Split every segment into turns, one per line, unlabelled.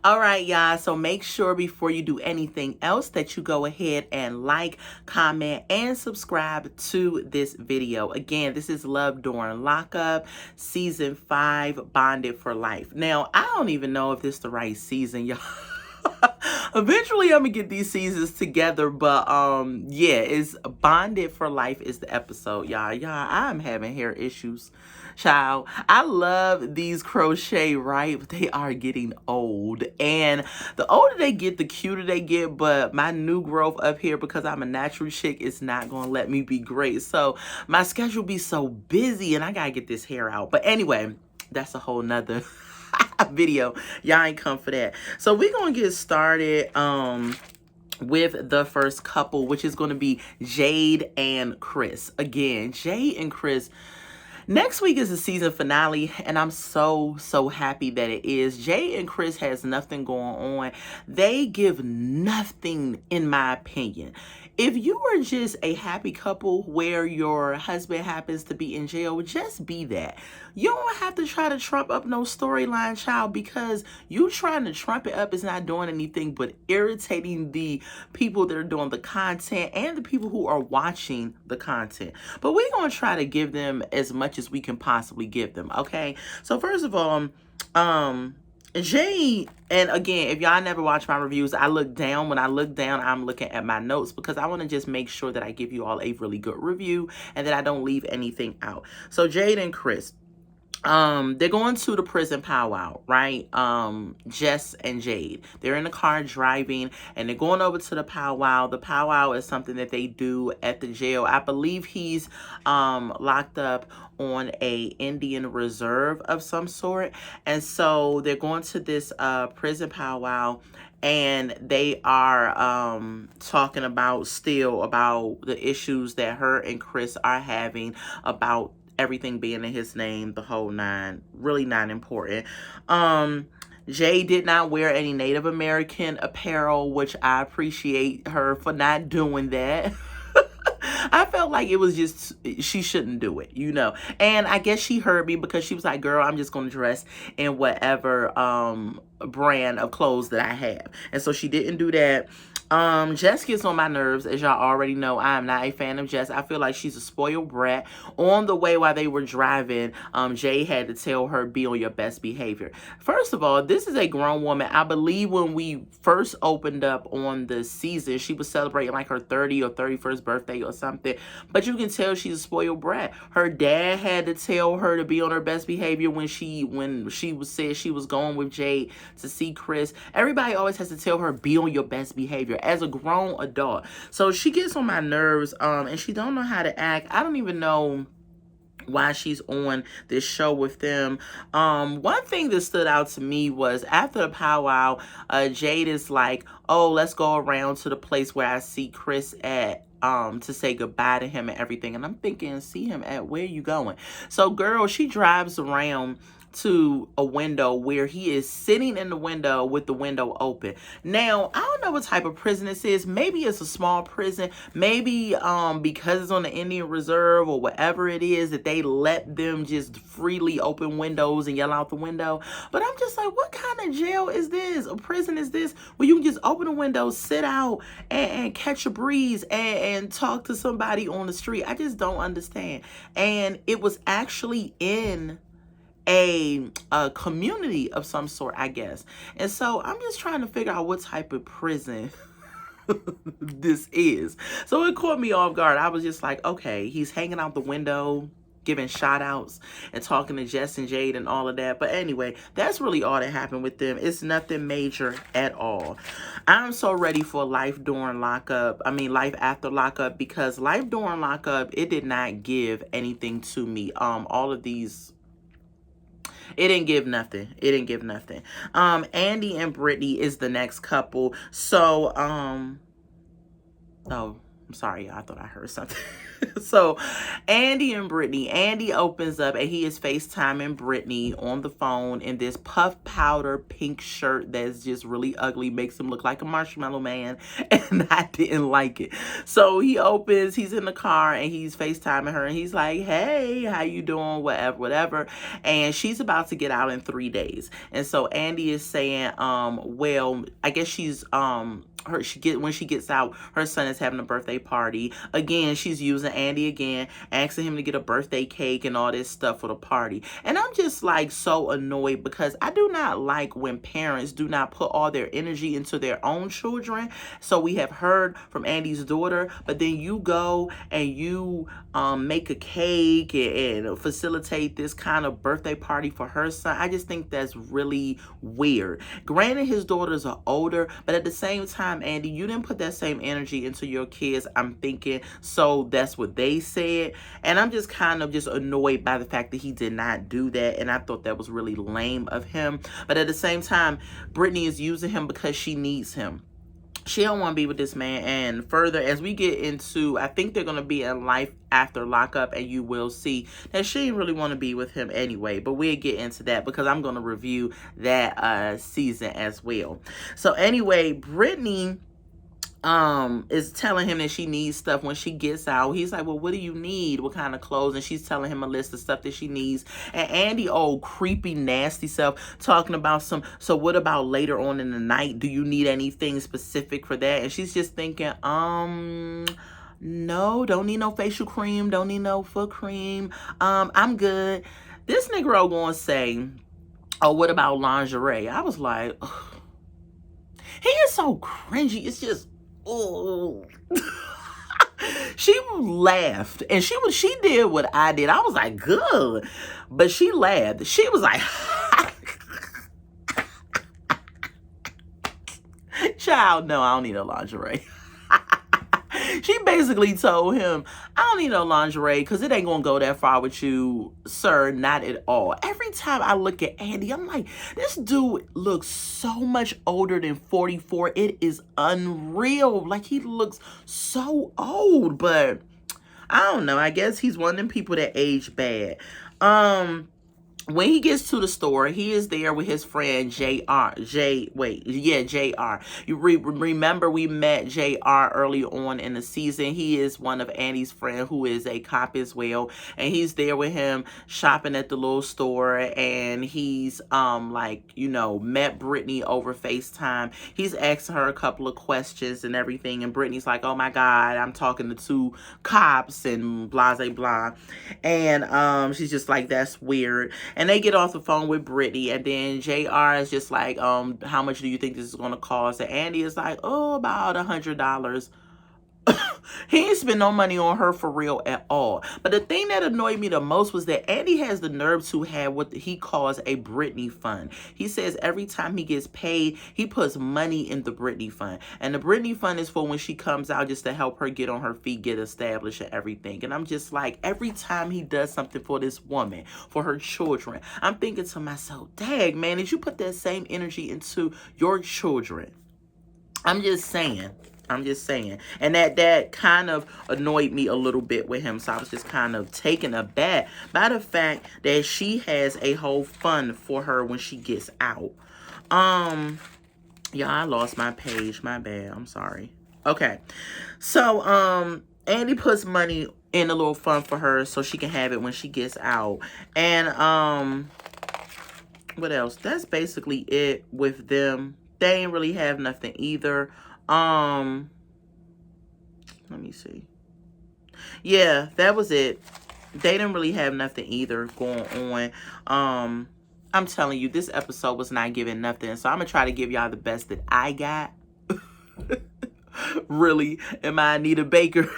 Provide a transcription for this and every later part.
All right, y'all. So make sure before you do anything else that you go ahead and like, comment, and subscribe to this video. Again, this is Love During Lockup, Season 5, Bonded for Life. Now, I don't even know if this is the right season, y'all. Eventually, I'm gonna get these seasons together, but yeah, it's Bonded for Life is the episode, y'all. I'm having hair issues, child. I love these crochet, right? But they are getting old, and the older they get, the cuter they get. But my new growth up here, because I'm a natural chick, is not gonna let me be great. So my schedule be so busy, and I gotta get this hair out. But anyway, that's a whole nother video. Y'all ain't come for that. So we're gonna get started with the first couple, which is going to be Jade and Chris. Again, Jade and Chris, next week is the season finale, and I'm so happy that it is. Jade and Chris has nothing going on. They give nothing, in my opinion. If you are just a happy couple where your husband happens to be in jail, just be that. You don't have to try to trump up no storyline, child, because you trying to trump it up is not doing anything but irritating the people that are doing the content and the people who are watching the content. But we're going to try to give them as much as we can possibly give them, okay? So first of all, Jay, and again, if y'all never watch my reviews, I look down. When I look down, I'm looking at my notes because I want to just make sure that I give you all a really good review and that I don't leave anything out. So Jade and Chris, they're going to the prison powwow, right? Jess and Jade, they're in the car driving and they're going over to the powwow. The powwow is something that they do at the jail. I believe he's locked up on a Indian reserve of some sort, and so they're going to this prison powwow, and they are talking about the issues that her and Chris are having about everything being in his name, the whole nine. Really not important. Jay did not wear any Native American apparel, which I appreciate her for not doing that. I felt like it was just, she shouldn't do it, you know. And I guess she heard me because she was like, girl, I'm just going to dress in whatever brand of clothes that I have. And so she didn't do that. Jess gets on my nerves. As y'all already know, I am not a fan of Jess. I feel like she's a spoiled brat. On the way while they were driving, Jay had to tell her, be on your best behavior. First of all, this is a grown woman. I believe when we first opened up on the season, she was celebrating like her 30th or 31st birthday or something. But you can tell she's a spoiled brat. Her dad had to tell her to be on her best behavior when she said she was going with Jade to see Chris. Everybody always has to tell her, be on your best behavior as a grown adult. So she gets on my nerves, and she don't know how to act. I don't even know why she's on this show with them. One thing that stood out to me was after the powwow, Jade is like, oh, let's go around to the place where I see Chris at, to say goodbye to him and everything. And I'm thinking, see him at, where you going? So girl, she drives around to a window where he is sitting in the window with the window open. Now, I don't know what type of prison this is. Maybe it's a small prison. Maybe because it's on the Indian Reserve or whatever it is, that they let them just freely open windows and yell out the window. But I'm just like, what kind of jail is this? A prison is this where you can just open a window, sit out and catch a breeze and talk to somebody on the street? I just don't understand. And it was actually in a community of some sort, I guess. And so I'm just trying to figure out what type of prison this is. So it caught me off guard. I was just like, okay, he's hanging out the window, giving shout outs and talking to Jess and Jade and all of that. But anyway, that's really all that happened with them. It's nothing major at all. I'm so ready for life during lockup. I mean, life after lockup, because life during lockup, it did not give anything to me. All of these, it didn't give nothing. It didn't give nothing. Andy and Brittany is the next couple. So, oh, I'm sorry, I thought I heard something. So, Andy and Brittany. Andy opens up and he is FaceTiming Brittany on the phone in this puff powder pink shirt that's just really ugly, makes him look like a marshmallow man, and I didn't like it. So he opens, he's in the car and he's FaceTiming her and he's like, hey, how you doing? Whatever, whatever. And she's about to get out in 3 days. And so Andy is saying, well, I guess she's when she gets out, her son is having a birthday party. Again, she's using Andy again, asking him to get a birthday cake and all this stuff for the party. And I'm just like so annoyed because I do not like when parents do not put all their energy into their own children. So we have heard from Andy's daughter, but then you go and you make a cake and facilitate this kind of birthday party for her son. I just think that's really weird. Granted, his daughters are older, but at the same time, Andy, you didn't put that same energy into your kids, I'm thinking. So that's what they said. And I'm just kind of just annoyed by the fact that he did not do that. And I thought that was really lame of him. But at the same time, Brittany is using him because she needs him. She don't want to be with this man. And further, as we get into, I think they're going to be in Life After Lockup, and you will see that she didn't really want to be with him anyway. But we'll get into that because I'm going to review that season as well. So anyway, Brittany is telling him that she needs stuff when she gets out. He's like, well, what do you need? What kind of clothes? And she's telling him a list of stuff that she needs. And Andy, old creepy, nasty self, talking about so what about later on in the night? Do you need anything specific for that? And she's just thinking, no, don't need no facial cream. Don't need no foot cream. I'm good. This Negro gonna say, oh, what about lingerie? I was like, ugh. He is so cringy. It's just, oh. She laughed and she did what I did. I was like, good. But she laughed. She was like, child, no, I don't need no lingerie. She basically told him, I don't need no lingerie because it ain't going to go that far with you, sir. Not at all. Every time I look at Andy, I'm like, this dude looks so much older than 44. It is unreal. Like, he looks so old. But I don't know. I guess he's one of them people that age bad. When he gets to the store, he is there with his friend JR. JR. You remember we met JR early on in the season. He is one of Andy's friend who is a cop as well. And he's there with him shopping at the little store. And he's like, you know, met Brittany over FaceTime. He's asking her a couple of questions and everything. And Brittany's like, oh my God, I'm talking to 2 cops and blah, blah, blah. And she's just like, that's weird. And they get off the phone with Brittany, and then JR is just like, how much do you think this is going to cost? And Andy is like, oh, about $100. He ain't spend no money on her for real at all. But the thing that annoyed me the most was that Andy has the nerve to have what he calls a Brittany fund. He says every time he gets paid, he puts money in the Brittany fund. And the Brittany fund is for when she comes out, just to help her get on her feet, get established and everything. And I'm just like, every time he does something for this woman, for her children, I'm thinking to myself, dang, man, did you put that same energy into your children? I'm just saying. And that kind of annoyed me a little bit with him. So I was just kind of taken aback by the fact that she has a whole fund for her when she gets out. Yeah, I lost my page. My bad. I'm sorry. Okay. So, Andy puts money in a little fund for her so she can have it when she gets out. And, what else? That's basically it with them. They ain't really have nothing either. Let me see. Yeah, that was it. They didn't really have nothing either going on. I'm telling you, this episode was not giving nothing. So I'm going to try to give y'all the best that I got. Really, am I Anita Baker?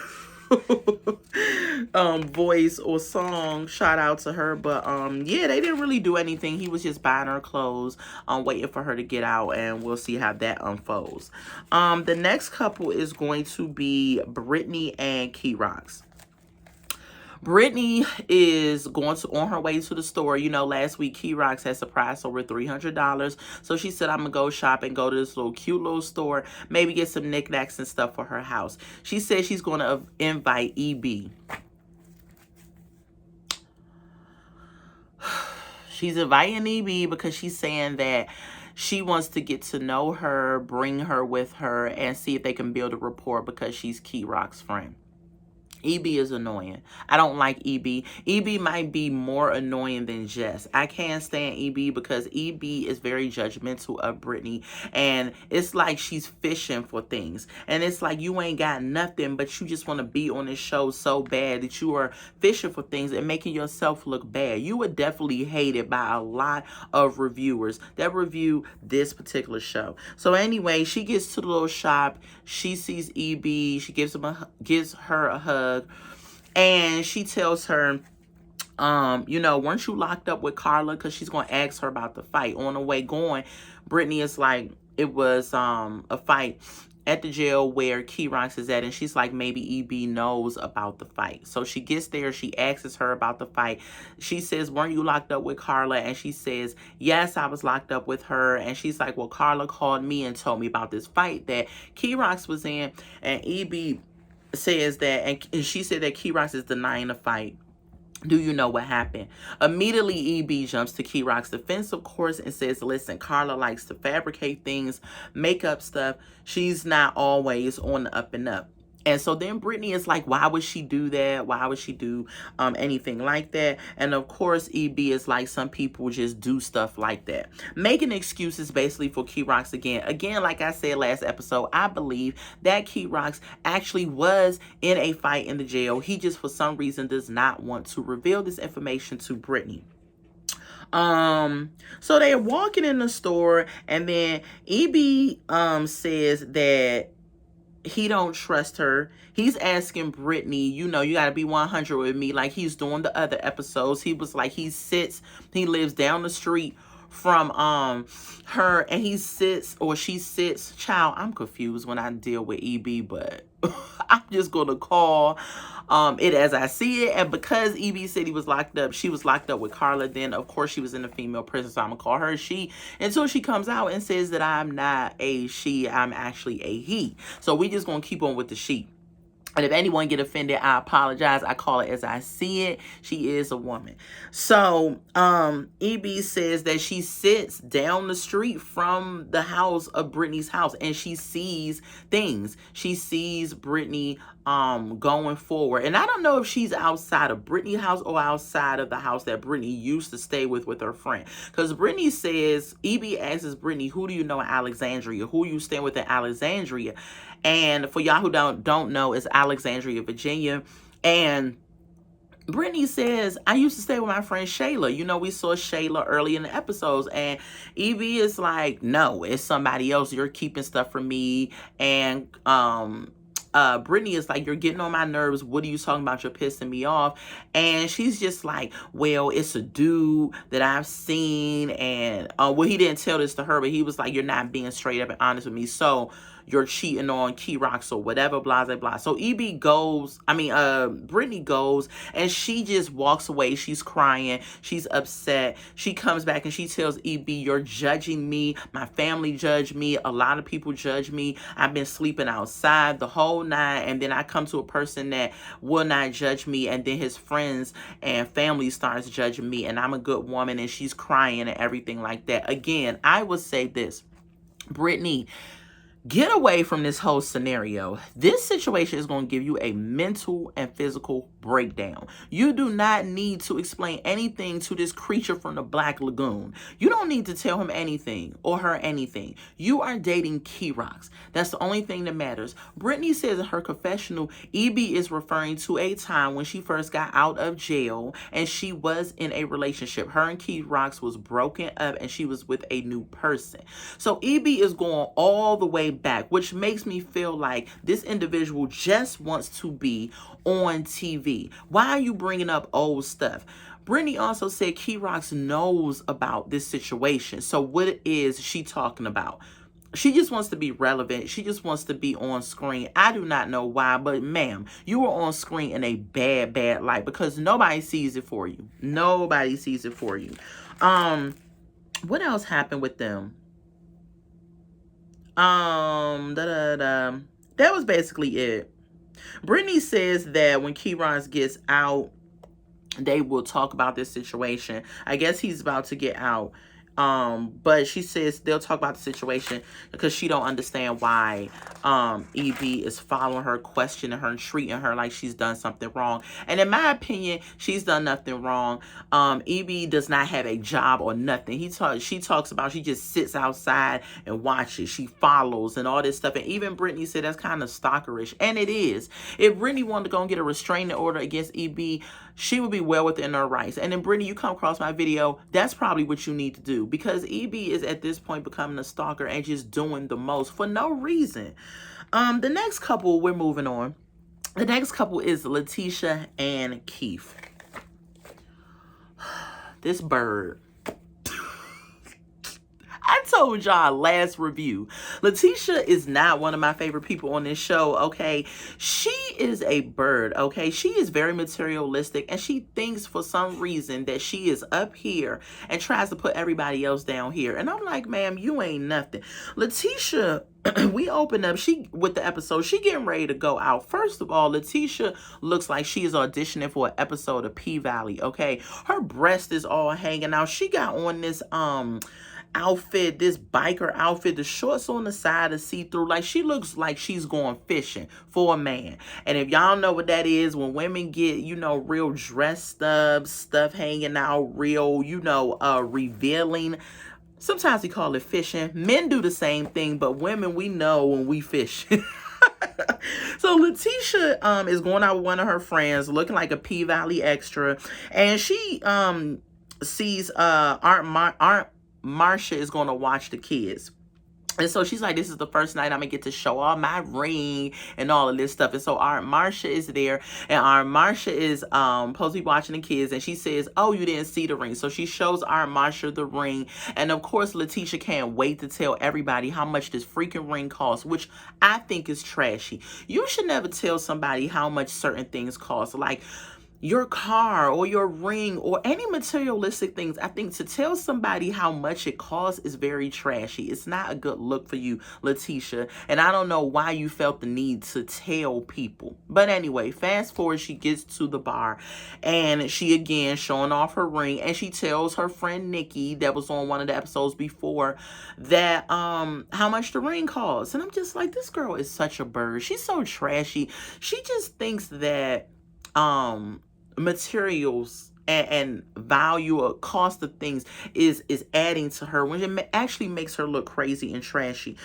Voice or song, shout out to her. But yeah, they didn't really do anything. He was just buying her clothes, waiting for her to get out, and we'll see how that unfolds. The next couple is going to be Brittany and Key Rocks. Brittany is on her way to the store. You know, last week Key Rocks had surprised over $300. So she said, I'm going to go shop and go to this little cute little store, maybe get some knickknacks and stuff for her house. She said she's going to invite EB. She's inviting EB because she's saying that she wants to get to know her, bring her with her, and see if they can build a rapport because she's Key Rock's friend. EB is annoying. I don't like EB. EB might be more annoying than Jess. I can't stand EB because EB is very judgmental of Brittany. And it's like she's fishing for things. And it's like you ain't got nothing, but you just want to be on this show so bad that you are fishing for things and making yourself look bad. You were definitely hated by a lot of reviewers that review this particular show. So anyway, she gets to the little shop. She sees EB. She gives her a hug. And she tells her, you know, weren't you locked up with Carla? Because she's going to ask her about the fight. On the way going, Brittany is like, it was a fight at the jail where Key Rocks is at. And she's like, maybe EB knows about the fight. So she gets there. She asks her about the fight. She says, weren't you locked up with Carla? And she says, yes, I was locked up with her. And she's like, well, Carla called me and told me about this fight that Key Rocks was in. And EB says that, and she said that Key Rocks is denying the fight. Do you know what happened? Immediately, EB jumps to Key Rock's defense, of course, and says, listen, Carla likes to fabricate things, make up stuff. She's not always on the up and up. And so then Brittany is like, why would she do that? Why would she do anything like that? And of course, EB is like, some people just do stuff like that. Making excuses basically for Key Rocks again. Again, like I said last episode, I believe that Key Rocks actually was in a fight in the jail. He just, for some reason, does not want to reveal this information to Brittany. So they're walking in the store, and then EB says that he don't trust her. He's asking Brittany, you know, you got to be 100 with me, like he's doing the other episodes. He was like, he lives down the street from her, and he sits, or she sits. Child, I'm confused when I deal with EB, but I'm just gonna call it as I see it. And because EB said he was locked up, she was locked up with Carla, then of course she was in a female prison, so I'm gonna call her she until she comes out and says that I'm not a she, I'm actually a he. So we just gonna keep on with the she. And if anyone get offended, I apologize. I call it as I see it. She is a woman. So EB says that she sits down the street from the house of Brittany's house, and she sees things. She sees Brittany going forward. And I don't know if she's outside of Brittany's house or outside of the house that Brittany used to stay with her friend. Because Brittany says, EB asks Brittany, who do you know in Alexandria? Who you staying with in Alexandria? And for y'all who don't know, it's Alexandria, Virginia. And Brittany says, I used to stay with my friend Shayla. You know, we saw Shayla early in the episodes. And Evie is like, no, it's somebody else. You're keeping stuff from me. And Brittany is like, you're getting on my nerves. What are you talking about? You're pissing me off. And she's just like, well, it's a dude that I've seen. And well, he didn't tell this to her, but he was like, you're not being straight up and honest with me. So you're cheating on Key Rocks or whatever, blah, blah, blah. So Brittany goes, and she just walks away. She's crying. She's upset. She comes back and she tells EB, you're judging me. My family judged me. A lot of people judge me. I've been sleeping outside the whole night. And then I come to a person that will not judge me. And then his friends and family starts judging me. And I'm a good woman. And she's crying and everything like that. Again, I would say this, Brittany, get away from this whole scenario. This situation is going to give you a mental and physical breakdown. You do not need to explain anything to this creature from the Black Lagoon. You don't need to tell him anything or her anything. You are dating Key Rocks. That's the only thing that matters. Brittany says in her confessional, EB is referring to a time when she first got out of jail and she was in a relationship. Her and Key Rocks was broken up and she was with a new person. So EB is going all the way back, which makes me feel like this individual just wants to be on TV. Why are you bringing up old stuff? Brittany also said Key Rocks knows about this situation. So what is she talking about? she just wants to be relevant. She just wants to be on screen. I do not know why, but ma'am, you were on screen in a bad, bad light because nobody sees it for you. Nobody sees it for you. What else happened with them? That was basically it. Brittany says that when Keyron gets out, they will talk about this situation. I guess he's about to get out. But she says they'll talk about the situation because she don't understand why EB is following her, questioning her, and treating her like she's done something wrong. And in my opinion, she's done nothing wrong. EB does not have a job or nothing. She talks about she just sits outside and watches. She follows and all this stuff. And even Brittany said that's kind of stalkerish. And it is. If Brittany wanted to go and get a restraining order against EB, she would be well within her rights. And then, Brittany, you come across my video, that's probably what you need to do. Because EB is at this point becoming a stalker and just doing the most for no reason. The next couple, we're moving on. The next couple is Letitia and Keith. This bird. I told y'all last review, Letitia is not one of my favorite people on this show, okay? She is a bird, okay? She is very materialistic, and she thinks for some reason that she is up here and tries to put everybody else down here. And I'm like, ma'am, you ain't nothing. Letitia, we open up with the episode. She getting ready to go out. First of all, Letitia looks like she is auditioning for an episode of P-Valley, okay? Her breast is all hanging out. She got on this outfit, this biker outfit, the shorts on the side is see-through. Like, she looks like she's going fishing for a man. And if y'all know what that is, when women get, you know, real dressed up, stuff hanging out, real, you know, revealing. Sometimes we call it fishing. Men do the same thing, but women, we know when we fish. So Letitia is going out with one of her friends, looking like a P-Valley extra, and she sees Aunt Marcia is going to watch the kids. And so she's like, this is the first night I'm going to get to show all my ring and all of this stuff. And so Aunt Marcia is there. And Aunt Marcia is supposed to be watching the kids. And she says, oh, you didn't see the ring. So she shows Aunt Marcia the ring. And of course, Letitia can't wait to tell everybody how much this freaking ring costs, which I think is trashy. You should never tell somebody how much certain things cost. Like, your car or your ring or any materialistic things. I think to tell somebody how much it costs is very trashy. It's not a good look for you, Letitia. And I don't know why you felt the need to tell people. But anyway, fast forward, she gets to the bar and she again showing off her ring, and she tells her friend Nikki that was on one of the episodes before that how much the ring costs. And I'm just like, this girl is such a bird. She's so trashy. She just thinks that materials and value or cost of things is adding to her when it actually makes her look crazy and trashy.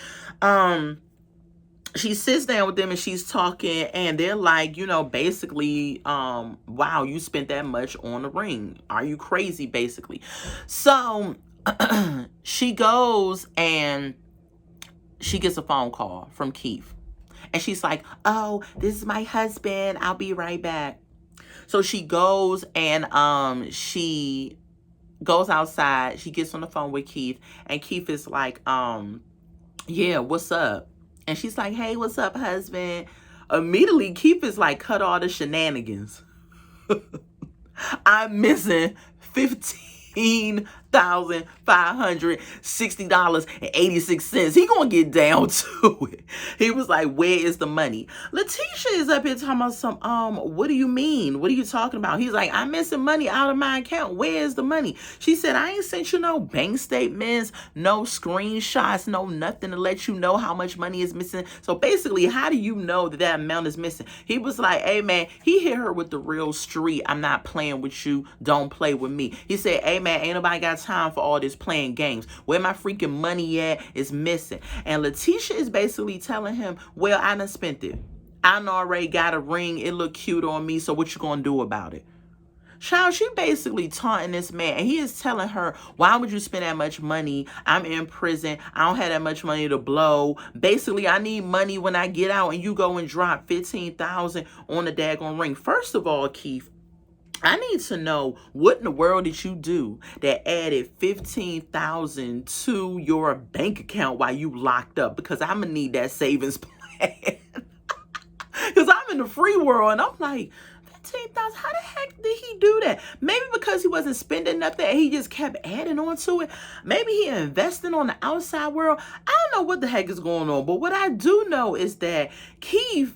She sits down with them and she's talking, and they're like, you know, basically, wow, you spent that much on the ring. Are you crazy, basically? So she goes and she gets a phone call from Keith. And she's like, oh, this is my husband. I'll be right back. So she goes and she goes outside. She gets on the phone with Keith. And Keith is like, yeah, what's up? And she's like, hey, what's up, husband? Immediately, Keith is like, cut all the shenanigans. I'm missing $15,560.86. He gonna get down to it. He was like, where is the money? Letitia is up here talking about some, what do you mean? What are you talking about? He's like, I'm missing money out of my account. Where is the money? She said, I ain't sent you no bank statements, no screenshots, no nothing to let you know how much money is missing. So basically, how do you know that that amount is missing? He was like, hey man, he hit her with the real street. I'm not playing with you. Don't play with me. He said, hey man, ain't nobody got time for all this playing games. Where my freaking money at is missing. And Letitia is basically telling him, well, I done spent it. I done already got a ring. It look cute on me. So what you gonna do about it? Child, she basically taunting this man. And he is telling her, why would you spend that much money? I'm in prison. I don't have that much money to blow. Basically, I need money when I get out. And you go and drop $15,000 on the daggone ring. First of all, Keith, I need to know, what in the world did you do that added 15,000 to your bank account while you locked up? Because I'm gonna need that savings plan. Because I'm in the free world and I'm like, 15,000, how the heck did he do that? Maybe because he wasn't spending nothing and he just kept adding on to it. Maybe he invested on the outside world. I don't know what the heck is going on, but what I do know is that Keith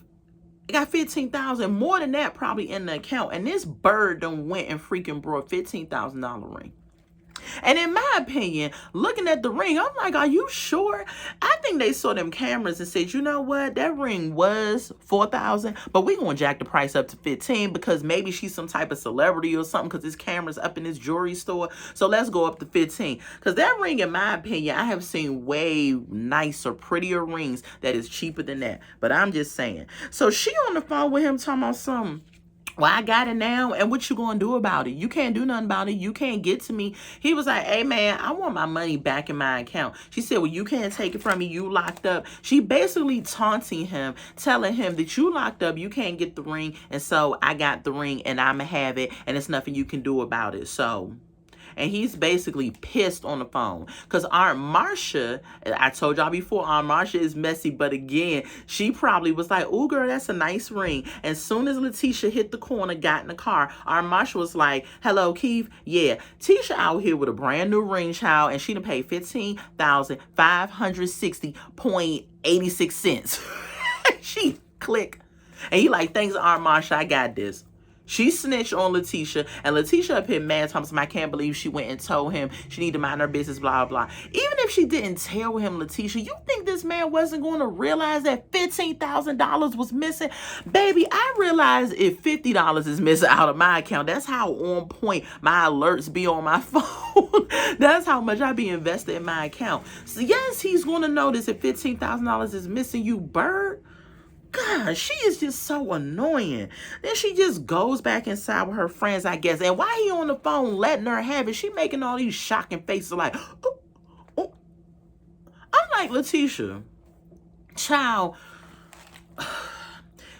got 15,000, more than that probably in the account, and this bird done went and freaking brought $15,000 ring. And in my opinion, looking at the ring, I'm like, are you sure? I think they saw them cameras and said, you know what? That ring was 4,000, but we gonna jack the price up to 15 because maybe she's some type of celebrity or something because this camera's up in this jewelry store. So let's go up to 15. Because that ring, in my opinion, I have seen way nicer, prettier rings that is cheaper than that. But I'm just saying. So she on the phone with him talking about something. Well, I got it now, and what you gonna do about it? You can't do nothing about it. You can't get to me. He was like, hey, man, I want my money back in my account. She said, well, you can't take it from me. You locked up. She basically taunting him, telling him that you locked up. You can't get the ring, and so I got the ring, and I'm gonna have it, and there's nothing you can do about it. So... and he's basically pissed on the phone because Aunt Marcia, I told y'all before, Aunt Marcia is messy, but again, she probably was like, oh, girl, that's a nice ring. And soon as Letitia hit the corner, got in the car, Aunt Marcia was like, hello, Keith. Yeah, Tisha out here with a brand new ring, child, and she done paid 15,560.86 cents. She click. And he like, thanks, Aunt Marcia, I got this. She snitched on Letitia, and Letitia up here mad, Thompson, I can't believe she went and told him she needed to mind her business, blah, blah. Even if she didn't tell him, Letitia, you think this man wasn't going to realize that $15,000 was missing? Baby, I realize if $50 is missing out of my account, that's how on point my alerts be on my phone. That's how much I be invested in my account. So yes, he's going to notice if $15,000 is missing, you bird. God, she is just so annoying. Then she just goes back inside with her friends, I guess. And while he on the phone letting her have it, she making all these shocking faces like, oh, oh. I'm like, Letitia, child,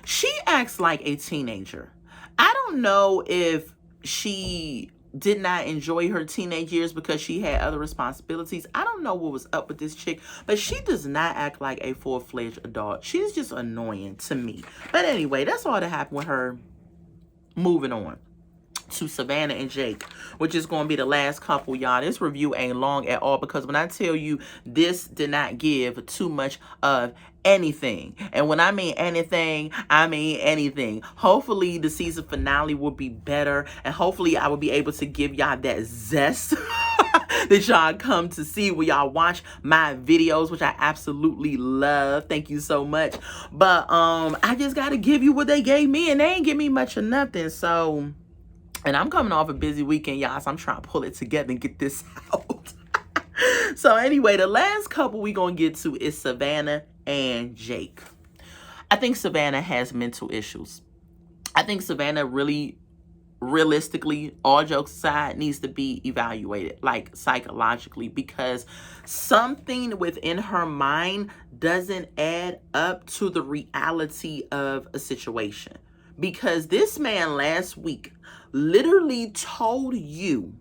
she acts like a teenager. I don't know if she did not enjoy her teenage years because she had other responsibilities. I don't know what was up with this chick, but she does not act like a full-fledged adult. She's just annoying to me. But anyway, that's all that happened with her. Moving on to Savannah and Jake, which is going to be the last couple, y'all. This review ain't long at all because when I tell you this did not give too much of anything, and when I mean anything, I mean anything. Hopefully the season finale will be better, and hopefully I will be able to give y'all that zest that y'all come to see when y'all watch my videos, which I absolutely love. Thank you so much. But I just got to give you what they gave me, and they ain't give me much of nothing. So, and I'm coming off a busy weekend, y'all, so I'm trying to pull it together and get this out. So anyway, the last couple we gonna get to is Savannah and Jake. I think Savannah has mental issues. I think Savannah really, realistically, all jokes aside, needs to be evaluated, like psychologically, because something within her mind doesn't add up to the reality of a situation. Because this man last week literally told you,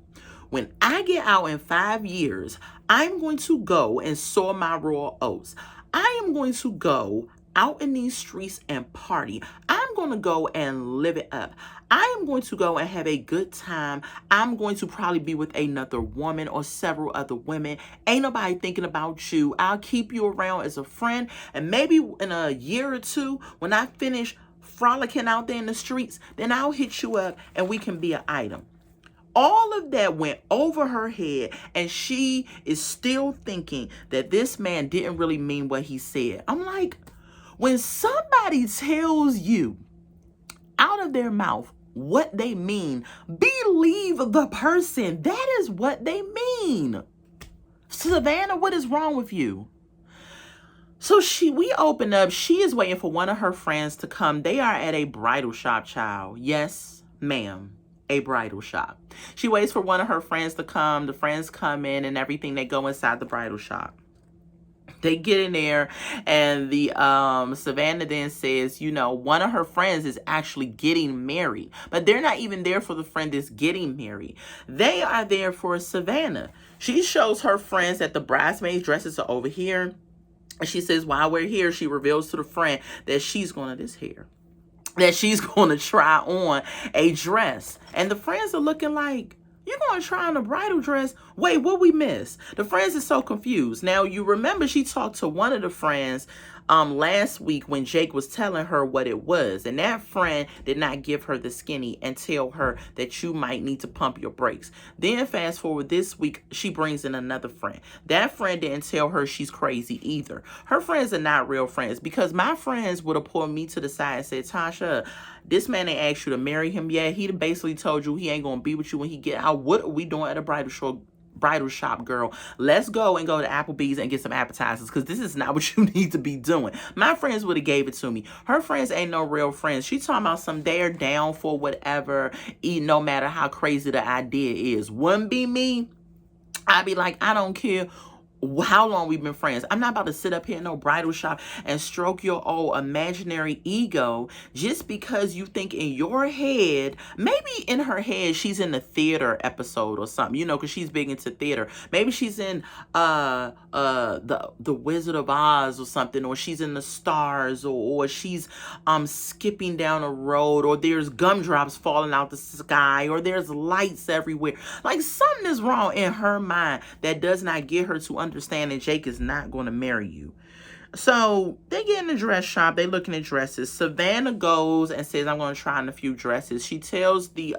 when I get out in 5 years, I'm going to go and sow my royal oats. I am going to go out in these streets and party. I'm going to go and live it up. I am going to go and have a good time. I'm going to probably be with another woman or several other women. Ain't nobody thinking about you. I'll keep you around as a friend. And maybe in a year or two, when I finish frolicking out there in the streets, then I'll hit you up and we can be an item. All of that went over her head, and she is still thinking that this man didn't really mean what he said. I'm like, when somebody tells you out of their mouth what they mean, believe the person. That is what they mean. Savannah, what is wrong with you? So we open up. She is waiting for one of her friends to come. They are at a bridal shop, child. Yes, ma'am. A bridal shop. She waits for one of her friends to come. The friends come in and everything. They go inside the bridal shop. They get in there, and the Savannah then says, you know, one of her friends is actually getting married, but they're not even there for the friend that's getting married. They are there for Savannah. She shows her friends that the bridesmaids' dresses are over here, and she says, while we're here, she reveals to the friend that she's going to this hair, that she's going to try on a dress, and the friends are looking like, you're going to try on a bridal dress? Wait, what we miss? The friends is so confused. Now, you remember she talked to one of the friends last week when Jake was telling her what it was. And that friend did not give her the skinny and tell her that you might need to pump your brakes. Then fast forward this week, she brings in another friend. That friend didn't tell her she's crazy either. Her friends are not real friends, because my friends would have pulled me to the side and said, Tasha, this man ain't asked you to marry him yet. He basically told you he ain't going to be with you when he get out. What are we doing at a bridal shop, girl? Let's go and go to Applebee's and get some appetizers, because this is not what you need to be doing. My friends would have gave it to me. Her friends ain't no real friends. She talking about some they're down for whatever, no matter how crazy the idea is. Wouldn't be me. I'd be like, I don't care how long we've been friends. I'm not about to sit up here in no bridal shop and stroke your old imaginary ego just because you think in your head, maybe in her head, she's in the theater episode or something, you know, because she's big into theater. Maybe she's in the Wizard of Oz or something, or she's in the Stars, or she's skipping down a road, or there's gumdrops falling out the sky, or there's lights everywhere. Like, something is wrong in her mind that does not get her to understand that Jake is not going to marry you. So they get in the dress shop. They looking at dresses. Savannah goes and says, I'm going to try on a few dresses. She tells the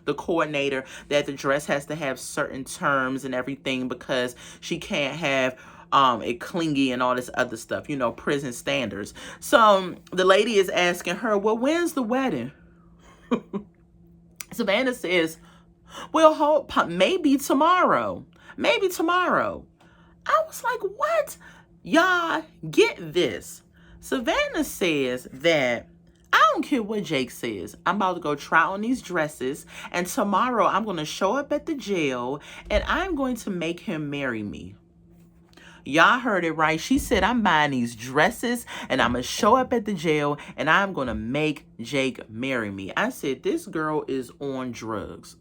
coordinator that the dress has to have certain terms and everything, because she can't have it clingy and all this other stuff, you know, prison standards. So the lady is asking her, well, when's the wedding? Savannah says, well, maybe tomorrow. Maybe tomorrow. I was like, what? Y'all, get this. Savannah says that I don't care what Jake says. I'm about to go try on these dresses, and tomorrow I'm going to show up at the jail, and I'm going to make him marry me. Y'all heard it right. She said, I'm buying these dresses, and I'm going to show up at the jail, and I'm going to make Jake marry me. I said, this girl is on drugs.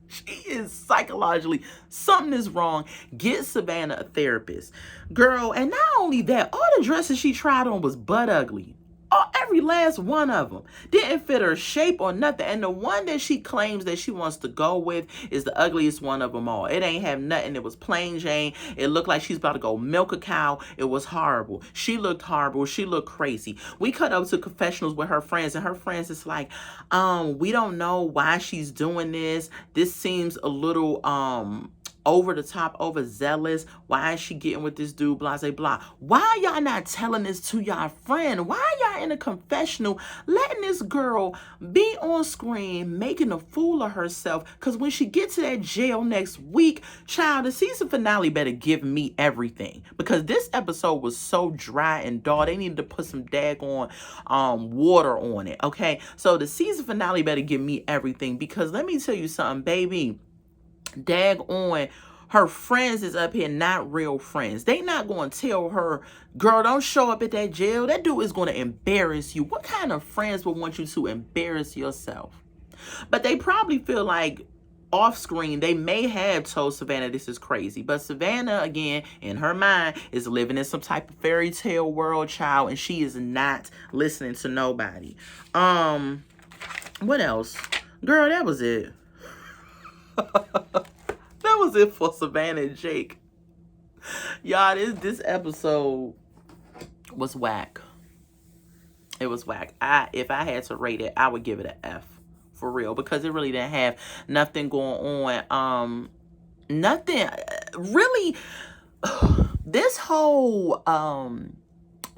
She is psychologically, something is wrong. Get Savannah a therapist. Girl, and not only that, all the dresses she tried on was butt ugly. Oh, every last one of them. Didn't fit her shape or nothing. And the one that she claims that she wants to go with is the ugliest one of them all. It ain't have nothing. It was plain Jane. It looked like she's about to go milk a cow. It was horrible. She looked horrible. She looked crazy. We cut up to confessionals with her friends, and her friends is like, we don't know why she's doing this. This seems a little, over the top, overzealous. Why is she getting with this dude? Blah, blah, blah. Why y'all not telling this to y'all friend? Why y'all in a confessional letting this girl be on screen making a fool of herself? Because when she gets to that jail next week, child, the season finale better give me everything. Because this episode was so dry and dull. They needed to put some daggone water on it, okay? So the season finale better give me everything. Because let me tell you something, baby. Dag on, her friends is up here not real friends. They not going to tell her, girl, don't show up at that jail. That dude is going to embarrass you. What kind of friends would want you to embarrass yourself? But they probably feel like off screen, they may have told Savannah this is crazy. But Savannah, again, in her mind, is living in some type of fairy tale world, child, and she is not listening to nobody. What else? Girl, that was it. That was it for Savannah and Jake. Y'all, this episode was whack. It was whack. If I had to rate it, I would give it an F. For real. Because it really didn't have nothing going on. Nothing. Really. This whole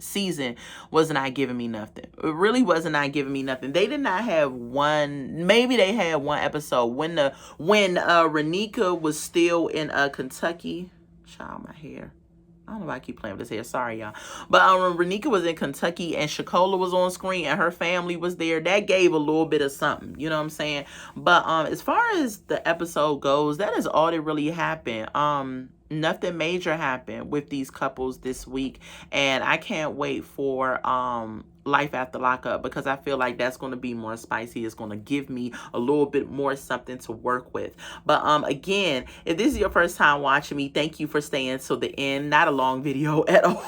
season was not giving me nothing. It really was not giving me nothing. They did not have one, maybe they had one episode when Raneka was still in Kentucky. Child, my hair. I don't know why I keep playing with this hair. Sorry, y'all. But Raneka was in Kentucky and Shakola was on screen and her family was there. That gave a little bit of something. You know what I'm saying? But as far as the episode goes, that is all that really happened. Nothing major happened with these couples this week, and I can't wait for Life After Lockup, because I feel like that's going to be more spicy. It's going to give me a little bit more something to work with. But again, if this is your first time watching me, thank you for staying till the end. Not a long video at all.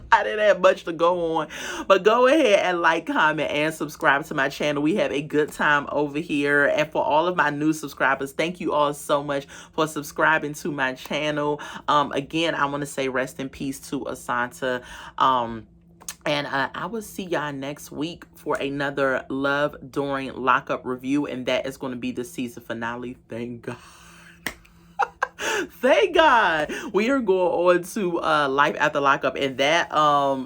I didn't have much to go on, but go ahead and like, comment, and subscribe to my channel. We have a good time over here. And for all of my new subscribers, thank you all so much for subscribing to my channel. Again, I want to say rest in peace to Asonta. And I will see y'all next week for another Love During Lockup review, and that is going to be the season finale. Thank God. Thank God. We are going on to Life After Lockup, and that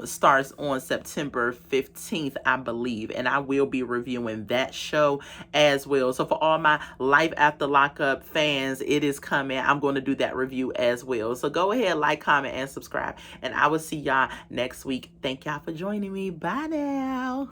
starts on September 15th, I believe. And I will be reviewing that show as well. So for all my Life After Lockup fans, it is coming. I'm going to do that review as well. So go ahead, like, comment, and subscribe. And I will see y'all next week. Thank y'all for joining me. Bye now.